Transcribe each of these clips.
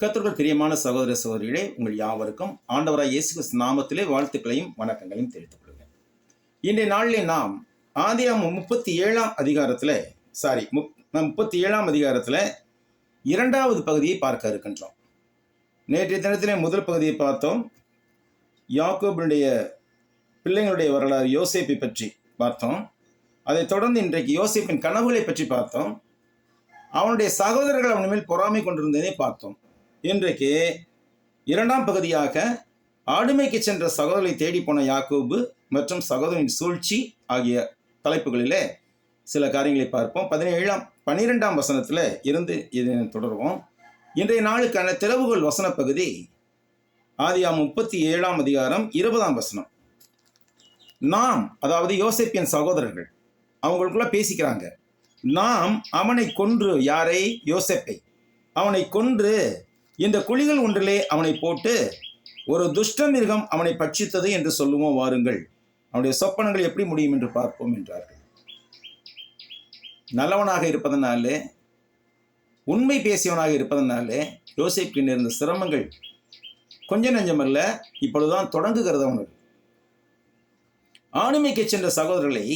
கர்த்தருக்குள் பிரியமான சகோதர சகோதரிகளே, உங்கள் யாவருக்கும் ஆண்டவராய் இயேசு கிறிஸ்து நாமத்திலே வாழ்த்துக்களையும் வணக்கங்களையும் தெரிவித்துக் கொள்கிறேன். இன்றைய நாளிலே நாம் ஆதியாகமம் 37ஆம் அதிகாரத்தில் இரண்டாவது பகுதியை பார்க்க இருக்கின்றோம். நேற்றைய தினத்திலே முதல் பகுதியை பார்த்தோம். யாக்கோபுடைய பிள்ளைகளுடைய வரலாறு யோசேப்பை பற்றி பார்த்தோம். அதைத் தொடர்ந்து இன்றைக்கு யோசேப்பின் கனவுகளை பற்றி பார்த்தோம். அவனுடைய சகோதரர்கள் அவன் மேல் பொறாமை கொண்டிருந்ததை பார்த்தோம். இன்றைக்கு இரண்டாம் பகுதியாக ஆடுமைக்கு சென்ற சகோதரரை தேடி போன யாக்கோபு மற்றும் சகோதரனின் சூழ்ச்சி ஆகிய தலைப்புகளிலே சில காரியங்களை பார்ப்போம். 12ஆம் வசனத்தில் இருந்து இதை தொடர்வோம். இன்றைய நாளுக்கான திறவுகோல் வசன பகுதி ஆதியாகமம் 37ஆம் அதிகாரம் 20ஆம் வசனம். நாம், அதாவது யோசேப்பின் சகோதரர்கள் அவங்களுக்குள்ள பேசிக்கிறாங்க. நாம் அவனை கொன்று, யாரை? யோசேப்பை. அவனை கொன்று இந்த குழிகள் ஒன்றிலே அவனை போட்டு ஒரு துஷ்ட மிருகம் அவனை பட்சித்தது என்று சொல்லுவோம், வாருங்கள். அவனுடைய சொப்பனங்கள் எப்படி முடியும் என்று பார்ப்போம் என்றார்கள். நல்லவனாக இருப்பதனாலே, உண்மை பேசியவனாக இருப்பதனாலே யோசேப்புக்கு இருந்த சிரமங்கள் கொஞ்சம் நஞ்சமல்ல, இப்பொழுதுதான் தொடங்குகிறது அவனுக்கு. ஆடுமைக்கு சென்ற சகோதரர்களை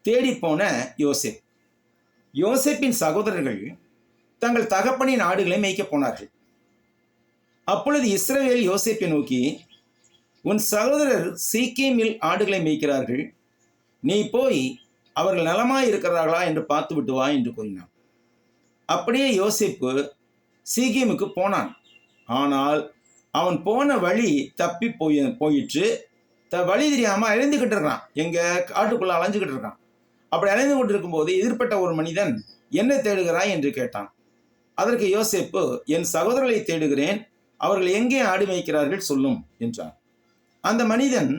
தேடி போன யோசேப்பின் சகோதரர்கள் தங்கள் தகப்பனின் ஆடுகளை மேய்க்க போனார்கள். அப்பொழுது இஸ்ரவேல் யோசேப்பை நோக்கி, உன் சகோதரர் சீக்கேமில் ஆடுகளை மேய்க்கிறார்கள், நீ போய் அவர்கள் நலமாய் இருக்கிறார்களா என்று பார்த்து விட்டு வா என்று கூறினான். அப்படியே யோசேப்பு சீக்கேமுக்கு போனான். ஆனால் அவன் போன வழி தப்பி போயிற்று. வழி தெரியாமல் அலைந்துக்கிட்டு இருக்கான். காட்டுக்குள்ள அலைஞ்சுக்கிட்டு இருக்கான். அப்படி அலைந்து கொண்டு இருக்கும்போது எதிர்பட்ட ஒரு மனிதன், என்ன தேடுகிறாய் என்று கேட்டான். அதற்கு யோசேப்பு, என் சகோதரர்களை தேடுகிறேன், அவர்கள் எங்கே ஆடு மேய்க்கிறார்கள் சொல்லும் என்றான். அந்த மனிதன்,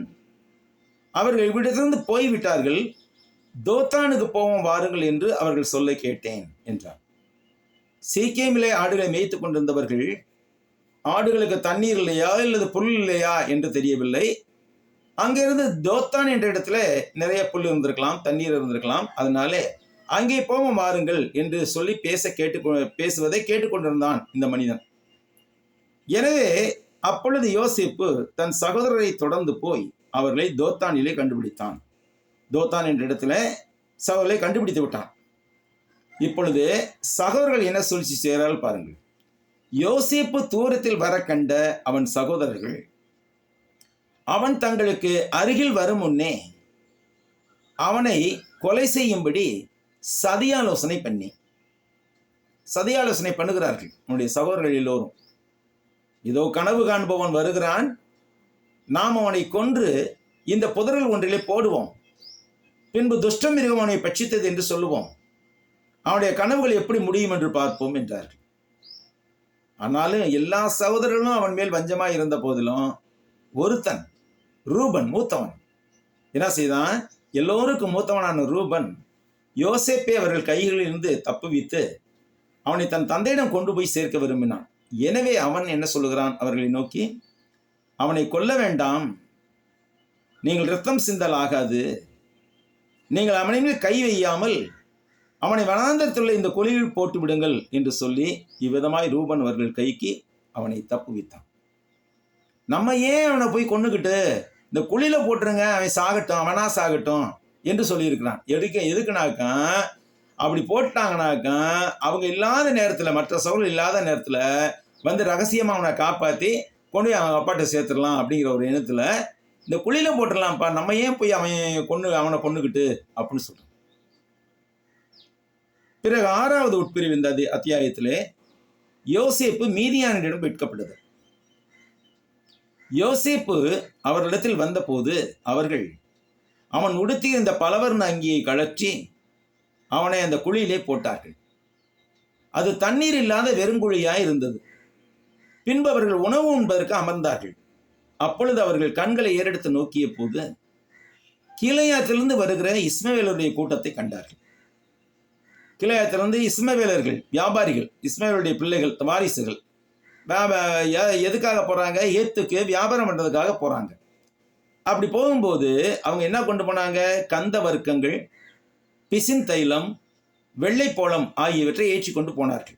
அவர்கள் இவ்விடத்திலிருந்து போய்விட்டார்கள், தோத்தானுக்கு போவோம் வாருங்கள் என்று அவர்கள் சொல்ல கேட்டேன் என்றான். சீக்கேமிலே ஆடுகளை மேய்த்து கொண்டிருந்தவர்கள், ஆடுகளுக்கு தண்ணீர் இல்லையா அல்லது புல் இல்லையா என்று தெரியவில்லை. அங்கிருந்து தோத்தான் என்ற இடத்துல நிறைய புல் இருந்திருக்கலாம், தண்ணீர் இருந்திருக்கலாம். அதனாலே அங்கே போவோம் வாருங்கள் என்று சொல்லி பேசுவதை கேட்டுக்கொண்டிருந்தான் இந்த மனிதன். எனவே அப்பொழுது யோசேப்பு தன் சகோதரரை தொடர்ந்து போய் அவர்களை தோத்தானிலே கண்டுபிடித்தான். தோத்தான் என்ற இடத்துல சகோதரரை கண்டுபிடித்து விட்டான். இப்பொழுது சகோதரர்கள் என்ன சூழ்ச்சி செய்கிறார்கள் பாருங்கள். யோசேப்பு தூரத்தில் வர கண்ட அவன் சகோதரர்கள், அவன் தங்களுக்கு அருகில் வரும் முன்னே அவனை கொலை செய்யும்படி சதியாலோசனை பண்ணுகிறார்கள். அவனுடைய சகோதரர்கள் எல்லோரும், இதோ கனவு காண்பவன் வருகிறான், நாம் அவனை கொன்று இந்த புதர்கள் ஒன்றிலே போடுவோம், பின்பு துஷ்ட மிருகம் அவனை பட்சித்தது என்று சொல்லுவோம், அவனுடைய கனவுகள் எப்படி முடியும் என்று பார்ப்போம் என்றார்கள். ஆனாலும் எல்லா சகோதரர்களும் அவன் மேல் வஞ்சமாய் இருந்த போதிலும் ஒருத்தன், ரூபன் மூத்தவன், என்ன செய்தான்? எல்லோருக்கும் மூத்தவனான ரூபன் யோசேப்பை அவர்கள் கைகளில் இருந்து தப்புவித்து அவனை தன் தந்தையிடம் கொண்டு போய் சேர்க்க விரும்பினான். எனவே அவன் என்ன சொல்லுகிறான் அவர்களை நோக்கி, அவனை கொல்ல வேண்டாம், நீங்கள் இரத்தம் சிந்தல் ஆகாது, நீங்கள் அவனை மேல் கை வையாமல் அவனை வனாந்தரத்துள்ள இந்த குழியில் போட்டு விடுங்கள் என்று சொல்லி இவ்விதமாய் ரூபன் அவர்கள் கைக்கு அவனை தப்புவித்தான். நம்ம ஏன் அவனை போய் கொண்டுகிட்டு இந்த குழியில போட்டுருங்க, அவன் சாகட்டும், அவனா சாகட்டும் என்று சொல்லியிருக்கிறான். எதுக்குனாக்கா, அப்படி போட்டாங்கனாக்கா அவங்க இல்லாத நேரத்தில், மற்ற சகோதரர்கள் இல்லாத நேரத்தில் வந்து ரகசியமாக அவனை காப்பாற்றி கொண்டு போய் அவங்க அப்பாட்ட சேர்த்துடலாம் அப்படிங்கிற ஒரு எண்ணத்தில் இந்த குழியில போட்டுடலாம்ப்பா, நம்ம ஏன் போய் அவனை கொண்டுகிட்டு அப்படின்னு சொல்கிறான். பிறகு 6வது உட்பிரிவு இந்த அத்தியாயத்திலே யோசேப்பு மீதியானிடம் மீட்கப்பட்டது. யோசேப்பு அவர்களிடத்தில் வந்தபோது அவர்கள் அவன் உடுத்தியிருந்த பலவர்ண அங்கியை கழற்றி அவனை அந்த குழியிலே போட்டார்கள். அது தண்ணீர் இல்லாத வெறுங்குழியாய் இருந்தது. பின்பு அவர்கள் உணவு உண்பதற்கு அமர்ந்தார்கள். அப்பொழுது அவர்கள் கண்களை ஏறெடுத்து நோக்கிய போது கீலேயாத்திலிருந்து வருகிற இஸ்மவேலருடைய கூட்டத்தை கண்டார்கள். கீலேயாத்திலிருந்து இஸ்மவேலர்கள் வியாபாரிகள், இஸ்மவேலுடைய பிள்ளைகள், வாரிசுகள் எதுக்காக போறாங்க? ஏத்துக்கு வியாபாரம் பண்றதுக்காக போறாங்க. அப்படி போகும்போது அவங்க என்ன கொண்டு போனாங்க? கந்த வர்க்கங்கள், பிசின் தைலம், வெள்ளைப்போளம் ஆகியவற்றை ஏற்றி கொண்டு போனார்கள்.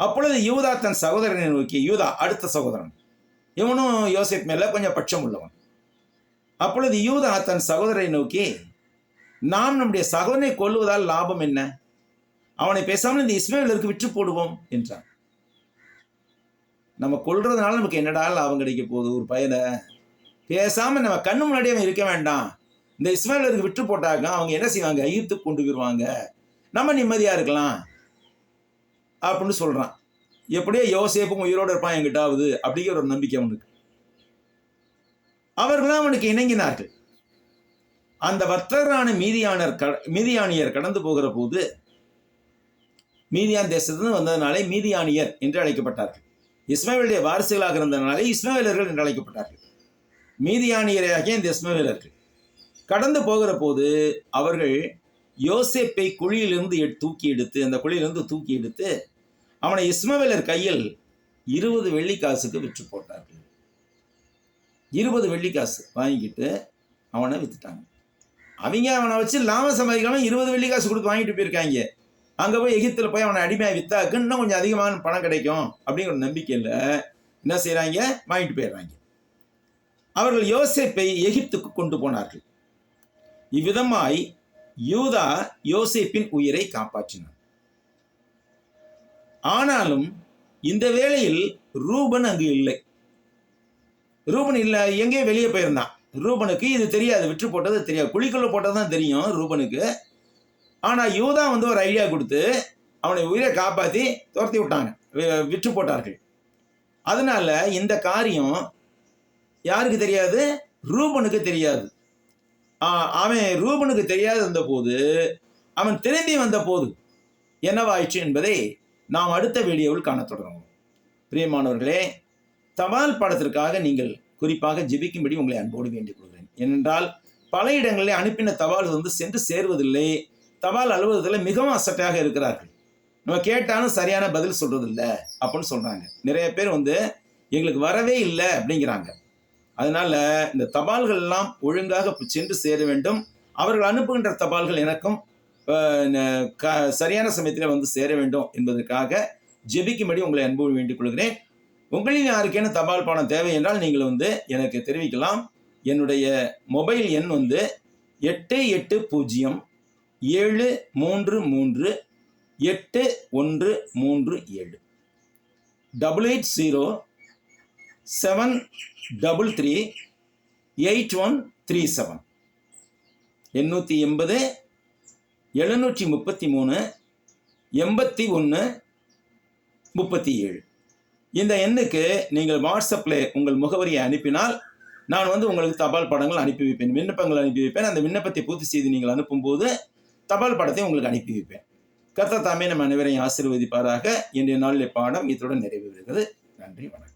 அப்பொழுது யூதா தன் சகோதரனை நோக்கி, யூதா அடுத்த சகோதரன், இவனும் யோசேப் மேல கொஞ்சம் பட்சம் உள்ளவன். அப்பொழுது யூதா தன் சகோதரனை நோக்கி, நாம் நம்முடைய சகோதரனை கொல்லுவதால் லாபம் என்ன? அவனை பேசாமல் இந்த இஸ்மவேலருக்கு விற்று போடுவோம் என்றான். நம்ம கொல்றதுனால நமக்கு என்னடா லாபம் கிடைக்க போகுது? ஒரு பையனை பேசாம நம்ம கண்ணு முன்னாடி அவன் இருக்க வேண்டாம், இந்த இஸ்மவேலருக்கு விற்று போட்டாங்க, அவங்க என்ன செய்வாங்க? எகிப்துக்கு கொண்டு போயிடுவாங்க, நம்ம நிம்மதியா இருக்கலாம் அப்படின்னு சொல்றான். எப்படியோ யோசேப்பும் உயிரோடு இருப்பான் எங்கிட்டாவது அப்படிங்கிற ஒரு நம்பிக்கை அவனுக்கு. அவர்களும் அவனுக்கு இணங்கினார்கள். அந்த வர்த்தகரான மீதியானியர் கடந்து போகிற போது, மீதியான் தேசத்திலிருந்து வந்ததுனாலே மீதியானியர் என்று அழைக்கப்பட்டார்கள். இஸ்மவேலுடைய வாரிசுகளாக இருந்ததுனாலே இஸ்மவேலர்கள் என்று அழைக்கப்பட்டார்கள். மீதியானியராகிய இந்த இஸ்மவேலர்கள் கடந்து போகிற போது அவர்கள் யோசேப்பை குழியிலிருந்து அந்த குழியிலிருந்து தூக்கி எடுத்து அவனை இஸ்மவேலர் கையில் 20 வெள்ளிக்காசுக்கு விற்று போட்டார்கள். 20 வெள்ளிக்காசு வாங்கிக்கிட்டு அவனை வித்துட்டாங்க. அவங்க அவனை வச்சு லாபம் சம்பாதிக்காம 20 வெள்ளிக்காசு கொடுத்து வாங்கிட்டு போயிருக்காங்க. அங்கே போய் எகிப்தில் போய் அவனை அடிமையாக வித்தாக்கு இன்னும் கொஞ்சம் அதிகமான பணம் கிடைக்கும் அப்படிங்கிற நம்பிக்கையில் என்ன செய்கிறாங்க? வாங்கிட்டு போயிடுறாங்க. அவர்கள் யோசேப்பை எகிப்துக்கு கொண்டு போனார்கள். இவ்விதமாய் யூதா யோசேப்பின் உயிரை காப்பாற்றினான். ஆனாலும் இந்த வேளையில் ரூபன் அங்கு இல்லை. ரூபன் இல்லை, எங்கேயோ வெளியே போயிருந்தான். ரூபனுக்கு இது தெரியாது, விற்று போட்டது தெரியாது, குழிக்குள்ள போட்டது தான் தெரியும் ரூபனுக்கு. ஆனால் யூதா ஒரு ஐடியா கொடுத்து அவனை உயிரை காப்பாற்றி துரத்தி விட்டாங்க, விற்று போட்டார்கள். அதனால இந்த காரியம் யாருக்கு தெரியாது? ரூபனுக்கு தெரியாது. அவன் ரூபனுக்கு தெரியாது இருந்தபோது, அவன் திரும்பி வந்த போது என்னவாயிற்று என்பதை நாம் அடுத்த வீடியோவில் காண தொடங்குவோம். பிரியமானவர்களே, தபால் பாடத்திற்காக நீங்கள் குறிப்பாக ஜெபிக்கும்படி உங்களை அன்போடு வேண்டிக் கொள்கிறேன். ஏனென்றால் பல இடங்களில் அனுப்பின தபால் சென்று சேர்வதில்லை. தபால் அலுவலகத்தில் மிகவும் அசட்டையாக இருக்கிறார்கள். நம்ம கேட்டாலும் சரியான பதில் சொல்றதில்லை அப்படின்னு சொல்றாங்க. நிறைய பேர் எங்களுக்கு வரவே இல்லை அப்படிங்கிறாங்க. அதனால இந்த தபால்கள் எல்லாம் ஒழுங்காக சென்று சேர வேண்டும். அவர்கள் அனுப்புகின்ற தபால்கள் எனக்கும் சரியான சமயத்தில் சேர வேண்டும் என்பதற்காக ஜெபிக்கும்படி உங்களை அன்போடு வேண்டிக் கொள்கிறேன். உங்களில் யாருக்கேன தபால் பாடம் தேவை என்றால் நீங்கள் எனக்கு தெரிவிக்கலாம். என்னுடைய மொபைல் எண் 8807338137 880-733-8137 880-733-8137. இந்த எண்ணுக்கு நீங்கள் வாட்ஸ்அப்பில் உங்கள் முகவரியை அனுப்பினால் நான் உங்களுக்கு தபால் படங்கள் அனுப்பி வைப்பேன், விண்ணப்பங்கள் அனுப்பி வைப்பேன். அந்த விண்ணப்பத்தை பூர்த்தி செய்து நீங்கள் அனுப்பும்போது தபால் படத்தை உங்களுக்கு அனுப்பி வைப்பேன். கர்த்தர் தாமே நம் அனைவரையும் ஆசீர்வதிப்பாராக. இன்றைய நாளிலே பாடம் இத்துடன் நிறைவு பெறுகிறது. நன்றி, வணக்கம்.